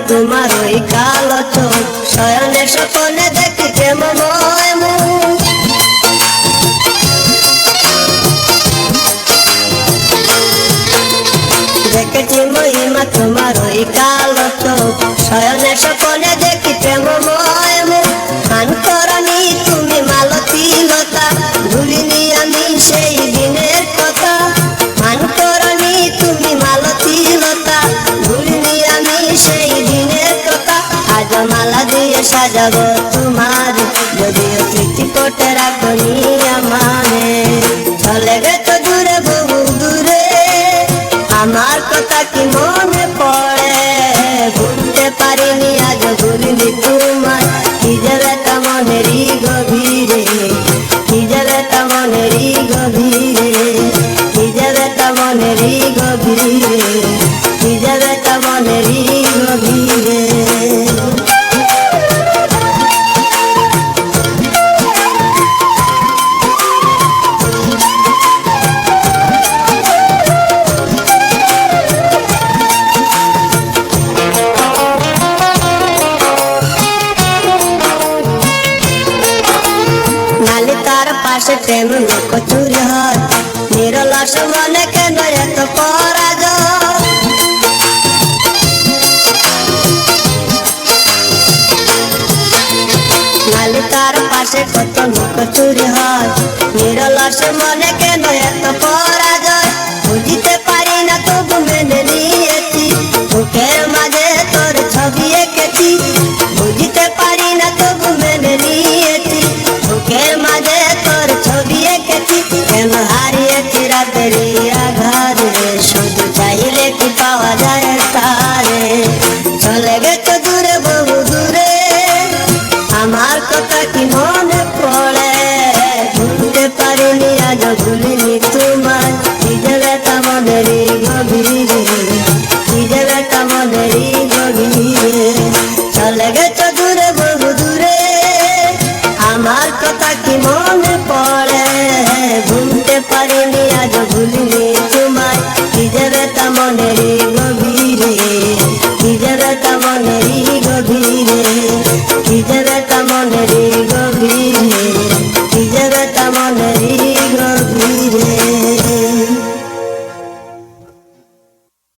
তোমার ওই কালো চোখ, শয়নে স্বপনে দেখি প্রেমময় মুখ। দেখেছি মহিমা তোমার ওই কালো চোখ, শয়নে স্বপনে দেখি প্রেমময় মুখ। কান্তরানী তুমি মালতী লতা, ভুলিনি আমি সেই দিনের কথা। কান্তরানী তুমি মালতী লতা, ভুলিনি আমি সেই দিনের কথা। আজ মালা দিয়ে সাজাবো তোমার, যদিও স্মৃতি কোটে রাখনি আমারে। চলে গেছো দূরে বহু দূরে, আমার কথা কি মনে পড়ে? ভুলতে পারিনি আজ ভুলিনি তোমায়, কি যাবে তা মনেরই গভীরে, কি যাবে তা মনেরই গভীরে, কি যাবে তা মনেরই গভীরে, কি যাবে তা মনেরই গভীরে। নালিতার পাশে প্রেম লুকোচুরি হয়, নিরলাস মনে কেন এত পরাজয়? নালিতার পাশে কত লুকোচুরি হয়, নিরলাস মনে কেন এত পরাজয়? বুঝিতে পারি না তবু মেনে নিয়েছি, বুকের মাঝে তোর ছবি এঁকেছি। বুঝিতে পারি না তবু মেনে নিয়েছি, বুকের মাঝে তোর ছবি এঁকেছি। কেন হারিয়েছি রাতের আঘারে, শুধু চাইলে কি পাওয়া যায় তারে? চলে গেছো দূরে বহু দূরে, আমার কথা কি মনে পড়ে? ভুলতে পারিনি আজ ভুলিনি তোমায়, কি যাবে তা মনেরই গভীরে, কি যাবে তা মনেরই গভীরে। চলে গেছো দূরে বহু দূরে, আমার কথা কি মনে পড়ে? ভুলতে পারিনি আজ